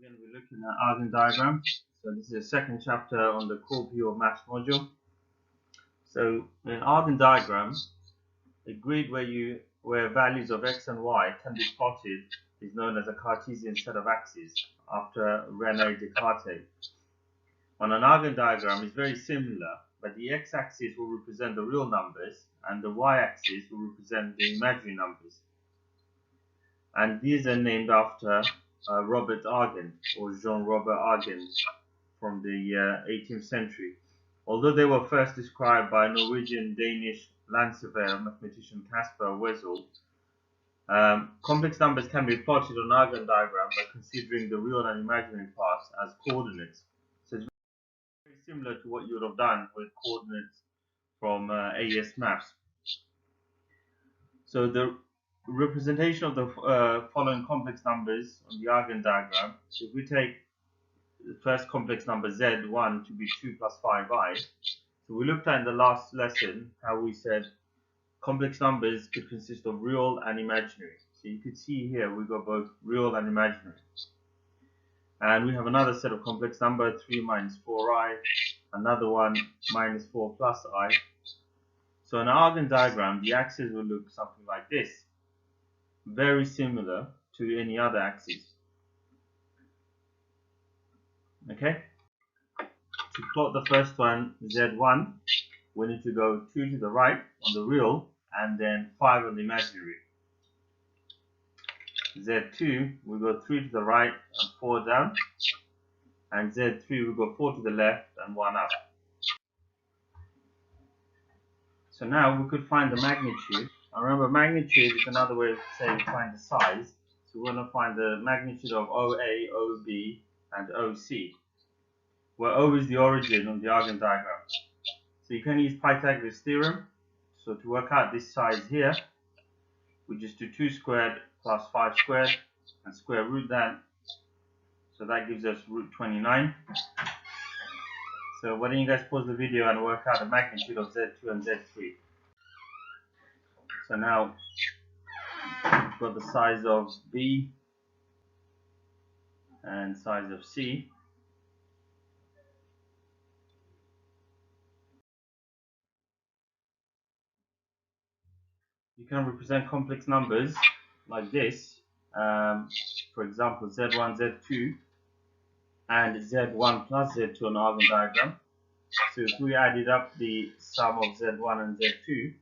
We're going to be looking at Argand diagram. So this is the second chapter on the core view of maths module. So in Argand diagram, a grid where values of x and y can be plotted is known as a Cartesian set of axes after René Descartes. On an Argand diagram, it's very similar, but the x-axis will represent the real numbers and the y-axis will represent the imaginary numbers. And these are named after Robert Argand, or Jean-Robert Argand, from the 18th century. Although they were first described by Norwegian-Danish land surveyor mathematician Caspar Wessel, complex numbers can be plotted on Argand diagram by considering the real and imaginary parts as coordinates. So it's very similar to what you would have done with coordinates from AS Maths. So the representation of the following complex numbers on the Argand diagram, if we take the first complex number z1 to be 2 plus 5i, so we looked at in the last lesson how we said complex numbers could consist of real and imaginary. So you could see here we've got both real and imaginary. And we have another set of complex number, 3 minus 4i, another one minus 4 plus I. So in an Argand diagram, the axis will look something like this, very similar to any other axis. Okay? To plot the first one, z1, we need to go 2 to the right on the real and then 5 on the imaginary. z2, we go 3 to the right and 4 down, and z3, we go 4 to the left and 1 up. So now we could find the magnitude. And remember, magnitude is another way of saying find the size. So we're going to find the magnitude of OA, OB, and OC, where O is the origin of the Argand diagram. So you can use Pythagoras theorem. So to work out this size here, we just do 2 squared plus 5 squared and square root that. So that gives us root 29. So why don't you guys pause the video and work out the magnitude of Z2 and Z3. So now we've got the size of B and size of C. You can represent complex numbers like this. For example, Z1, Z2 and Z1 plus Z2 on the Argand diagram. So if we added up the sum of Z1 and Z2,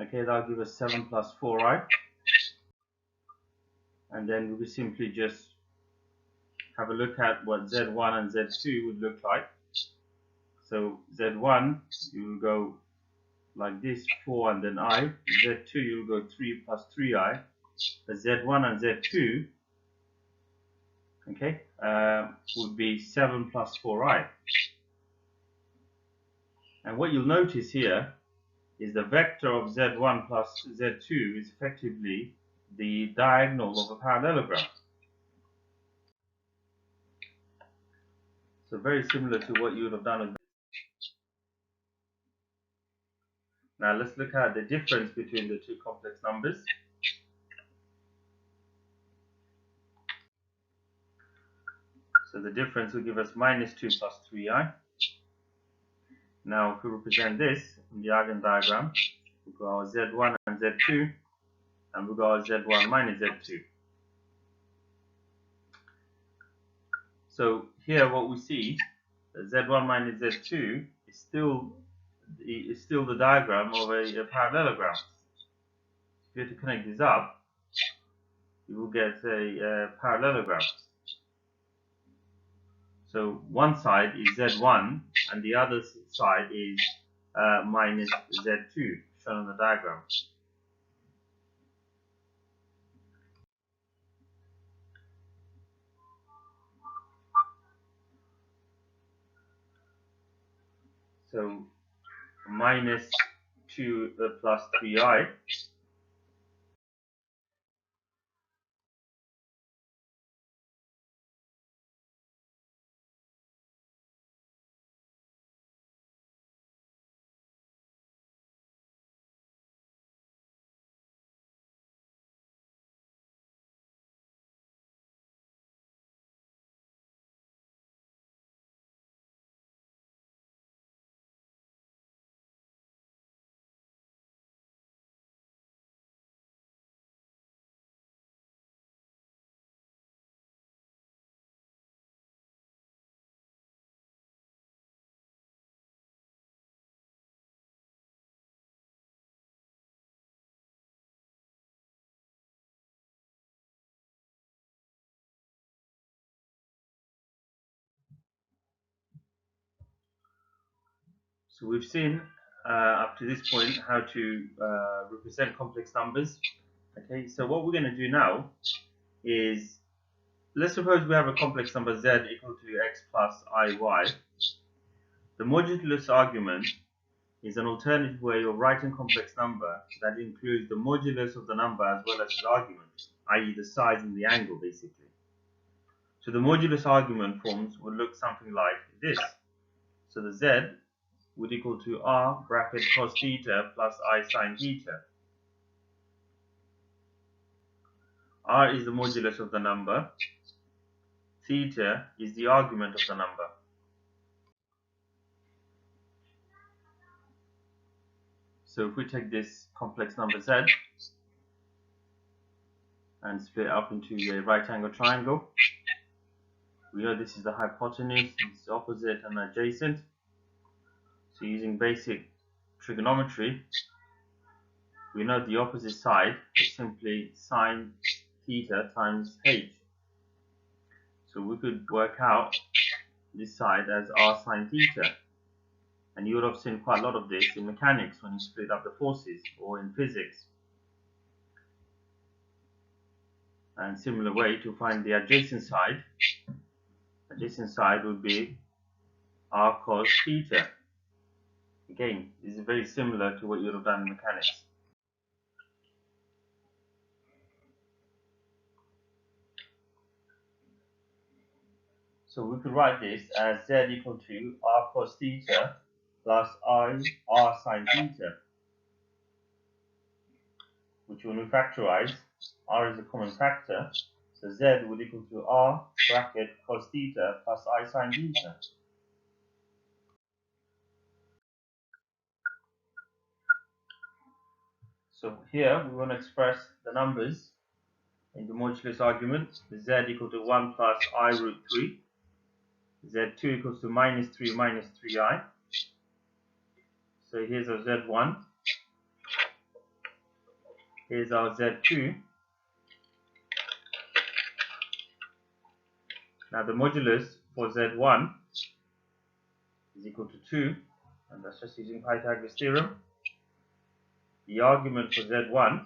okay, that'll give us 7 plus 4i. And then we will simply just have a look at what Z1 and Z2 would look like. So Z1, you will go like this, 4 and then I. Z2, you will go 3 plus 3i. The Z1 and Z2, okay, would be 7 plus 4i. And what you'll notice here is the vector of Z1 plus Z2 is effectively the diagonal of a parallelogram. So very similar to what you would have done with this. Now let's look at the difference between the two complex numbers. So the difference will give us minus 2 plus 3i. Now if we represent this in the Argand diagram, we've got our Z1 and Z2, and we've got our Z1 minus Z2. So here what we see, Z1 minus Z2 is still the diagram of a parallelogram. If you have to connect these up, you will get a parallelogram. So one side is Z1 and the other side is minus Z2, shown on the diagram. So minus 2 plus 3i So we've seen up to this point how to represent complex numbers. Okay, so what we're going to do now is, let's suppose we have a complex number z equal to x plus iy. The modulus argument is an alternative way of writing complex number that includes the modulus of the number as well as its argument, i.e. the size and the angle basically. So the modulus argument forms would look something like this. So the z would equal to r bracket cos theta plus I sine theta. R is the modulus of the number, theta is the argument of the number. So if we take this complex number z and split it up into a right angle triangle, we know this is the hypotenuse, it's the opposite and adjacent. So using basic trigonometry, we know the opposite side is simply sine theta times h. So we could work out this side as r sine theta. And you would have seen quite a lot of this in mechanics when you split up the forces, or in physics. And similar way to find the adjacent side would be r cos theta. Again, this is very similar to what you would have done in mechanics. So we could write this as z equal to r cos theta plus r sine theta, which when we factorize, r is a common factor, so z would equal to r bracket cos theta plus I sine theta. So here we want to express the numbers in the modulus argument, z equal to 1 plus I root 3, z2 equals to minus 3i. So here's our z1, here's our z2. Now the modulus for z1 is equal to 2, and that's just using Pythagoras theorem. The argument for z1,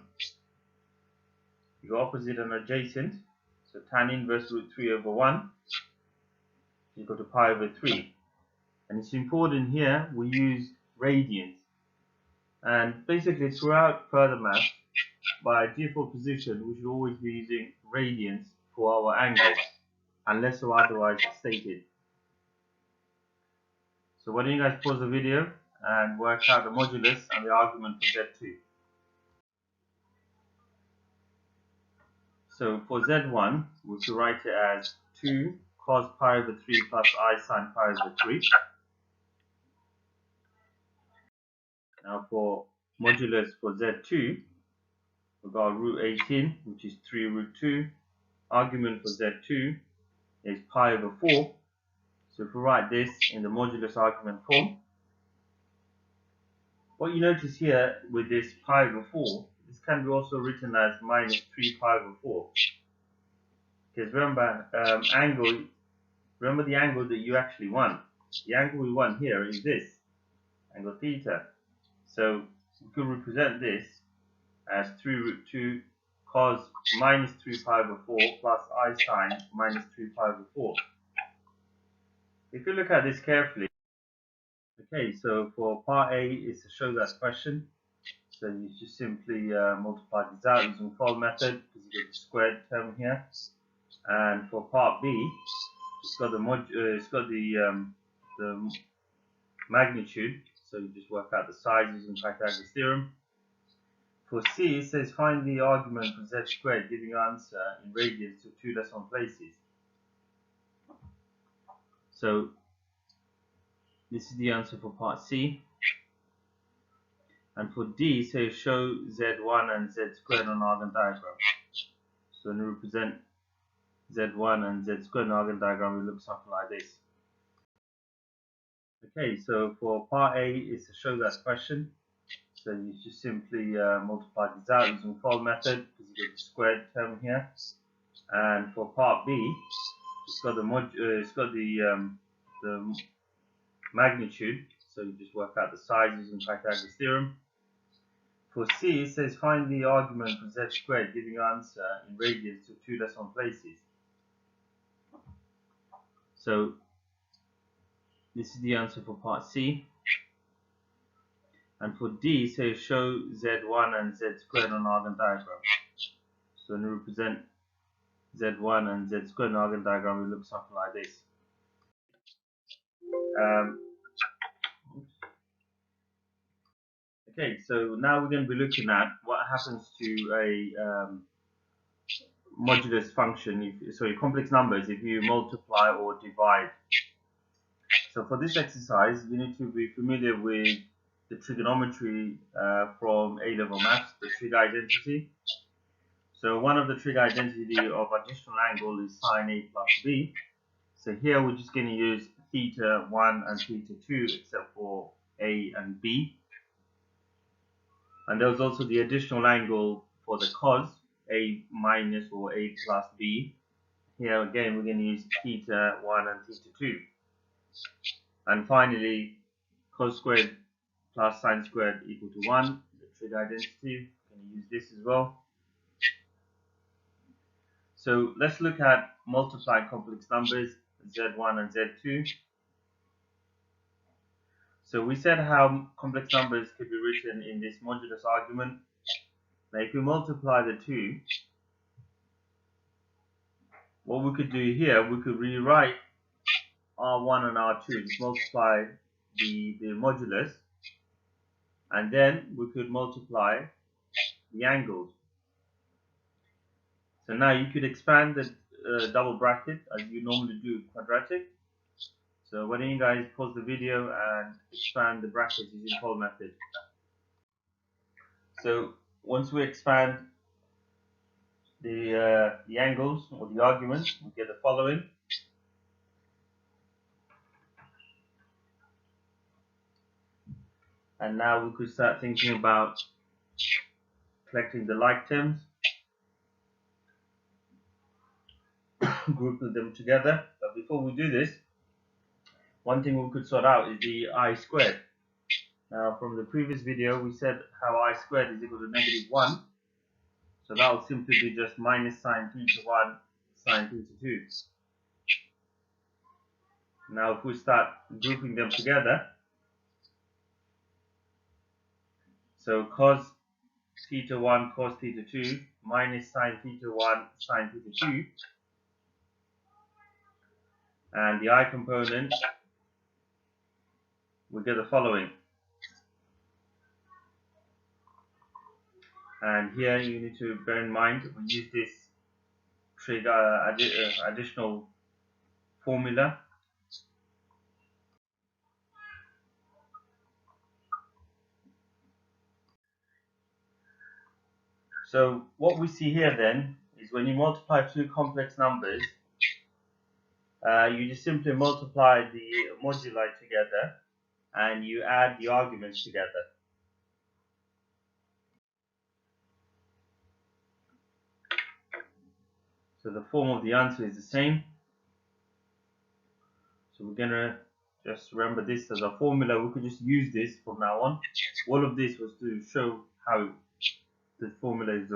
you go opposite and adjacent, so tan inverse root 3 over 1 is equal to pi over 3. And it's important here we use radians. And basically throughout further math, by default position, we should always be using radians for our angles, unless or otherwise stated. So why don't you guys pause the video and work out the modulus and the argument for z2. So for z1, we could write it as 2 cos pi over 3 plus I sine pi over 3. Now for modulus for z2, we've got root 18, which is 3 root 2. Argument for z2 is pi over 4. So if we write this in the modulus argument form, what you notice here with this pi over 4, this can be also written as minus 3 pi over 4. Because remember, remember the angle that you actually want. The angle we want here is this, angle theta. So we could represent this as 3 root 2 cos minus 3 pi over 4 plus I sine minus 3 pi over 4. If you look at this carefully, okay, so for part A is to show that question. So you just simply multiply this out using fold method because you get the squared term here. And for part B, it's got the magnitude. So you just work out the size using Pythagoras theorem. For C, it says find the argument for z squared, giving your answer in radians to 2 decimal places. So this is the answer for part C. And for D, it says show z1 and z squared on Argand diagram. So when we represent z1 and z squared on Argand diagram, it looks something like this. Okay, so for part A is to show that question. So you just simply multiply this out using fold method because you get the squared term here. And for part B, it's got the magnitude. so you just work out the size using Pythagoras theorem. For C, it says find the argument for z squared, giving your answer in radians to 2 decimal places. So this is the answer for part C. And for D, it says show z1 and z squared on Argand diagram. So when we represent z1 and z squared in Argand diagram, it looks something like this. Okay, so now we're going to be looking at what happens to a modulus function, sorry, complex numbers, if you multiply or divide. So for this exercise, you need to be familiar with the trigonometry from A-level maths, the trig identity. So one of the trig identity of additional angle is sine A plus B. So here we're just going to use theta 1 and theta 2 except for A and B. And there was also the additional angle for the cos, A minus or A plus B. Here again we're going to use theta 1 and theta 2. And finally, cos squared plus sine squared equal to 1, the trig identity. We're going to use this as well. So let's look at multiplying complex numbers, z1 and z2. So we said how complex numbers could be written in this modulus argument. Now if we multiply the two, what we could do here, we could rewrite R1 and R2, just multiply the modulus, and then we could multiply the angles. So now you could expand the double bracket as you normally do quadratic. So why don't you guys pause the video and expand the brackets using Paul method. So once we expand the angles or the arguments, we get the following. And now we could start thinking about collecting the like terms, grouping them together. But before we do this, one thing we could sort out is the I squared. Now from the previous video we said how I squared is equal to -1. So that will simply be just minus sine theta 1 sine theta 2. Now if we start grouping them together, so cos theta 1 cos theta 2 minus sine theta 1 sine theta 2, and the I component, we get the following. And here you need to bear in mind we use this trig additional formula. So what we see here then is when you multiply two complex numbers, you just simply multiply the moduli together and you add the arguments together. So the form of the answer is the same. So we're gonna just remember this as a formula. We could just use this from now on. All of this was to show how the formula is.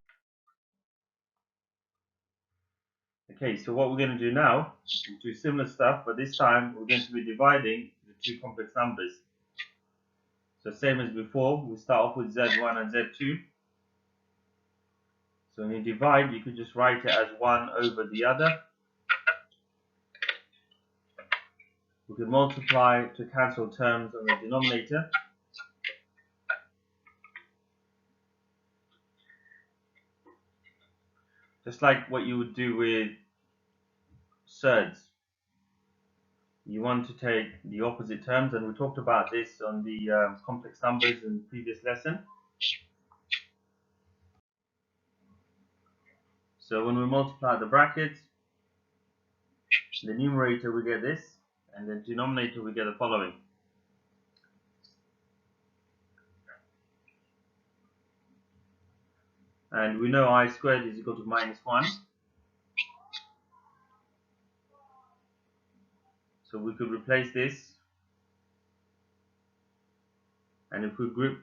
Okay, so what we're going to do now is do similar stuff, but this time we're going to be dividing the two complex numbers. So same as before, we start off with z1 and z2. So when you divide, you could just write it as 1 over the other. We can multiply to cancel terms on the denominator. Just like what you would do with surds. You want to take the opposite terms, and we talked about this on the complex numbers in the previous lesson. So when we multiply the brackets, the numerator we get this, and the denominator we get the following. And we know I squared is equal to -1. So we could replace this And if we group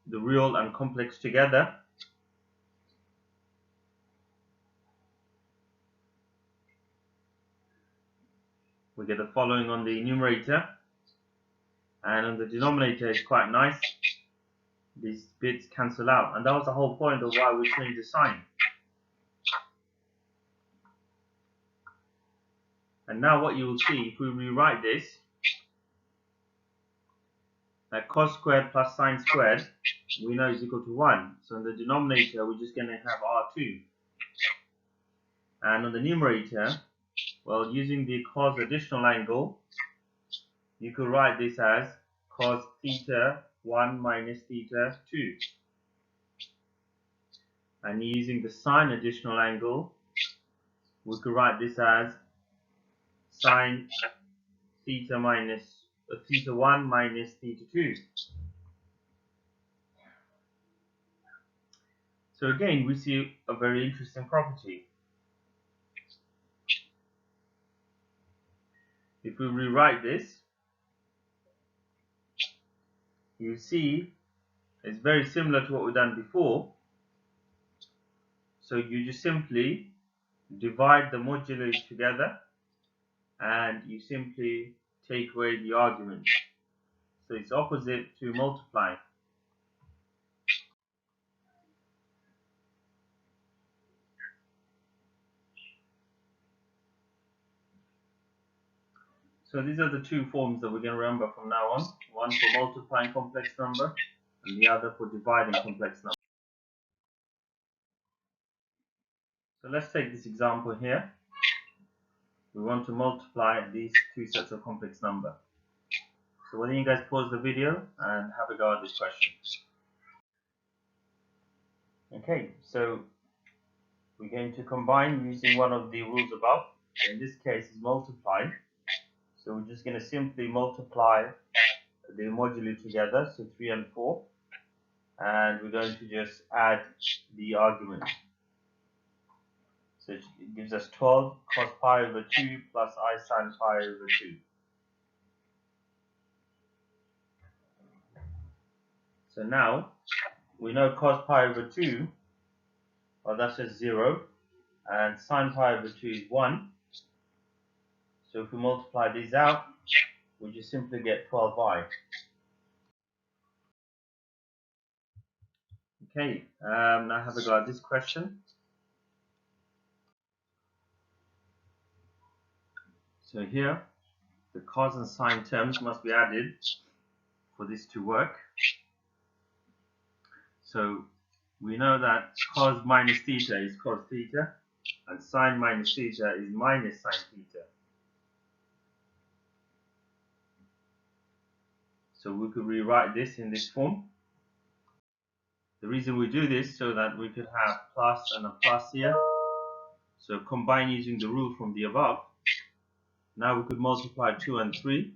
the real and complex together, we get the following on the numerator, and on the denominator it's quite nice. These bits cancel out, and that was the whole point of why we changed the sign. And now what you will see, if we rewrite this, that cos squared plus sine squared, we know is equal to 1. So in the denominator, we're just going to have r2. And on the numerator, well, using the cos additional angle, you could write this as cos theta 1 minus theta 2. And using the sine additional angle, we could write this as sine theta 1 minus theta 2. So again, we see a very interesting property. If we rewrite this, you see it's very similar to what we've done before. So you just simply divide the moduli together and you simply take away the argument. So it's opposite to multiply. So these are the two forms that we're going to remember from now on. One for multiplying complex number and the other for dividing complex number. So let's take this example here. We want to multiply these two sets of complex number. So why don't you guys pause the video and have a go at this question. Okay, so we're going to combine using one of the rules above. In this case is multiply. So we're just going to simply multiply the moduli together, so 3 and 4. And we're going to just add the argument. So it gives us 12 cos pi over 2 plus I sin pi over 2. So now we know cos pi over 2, well, that's just 0, and sin pi over 2 is 1. So if we multiply these out, we just simply get 12i. Okay, now have a go at this question. So here, the cos and sine terms must be added for this to work. So we know that cos minus theta is cos theta, and sine minus theta is minus sine theta. So we could rewrite this in this form. The reason we do this so that we could have plus and a plus here. So combine using the rule from the above. Now we could multiply 2 and 3.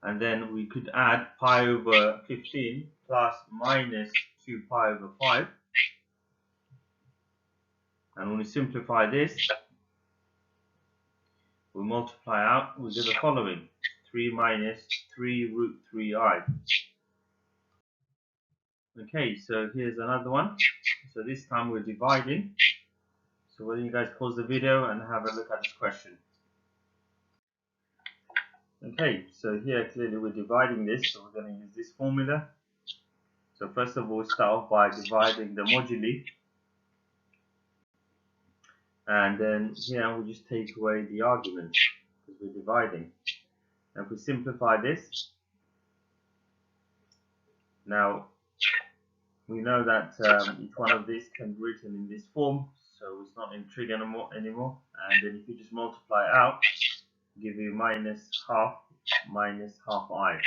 And then we could add pi over 15 plus minus 2 pi over 5. And when we simplify this, we multiply out, we get the following. 3 minus 3 root 3i. Okay, so here's another one. So this time we're dividing. So why don't you guys pause the video and have a look at this question. Okay, so here clearly we're dividing this, so we're going to use this formula. So first of all, we start off by dividing the moduli. And then here we just take away the argument because we're dividing. And if we simplify this, now we know that each one of these can be written in this form, so it's not in trig anymore. And then if you just multiply out, give you minus half i.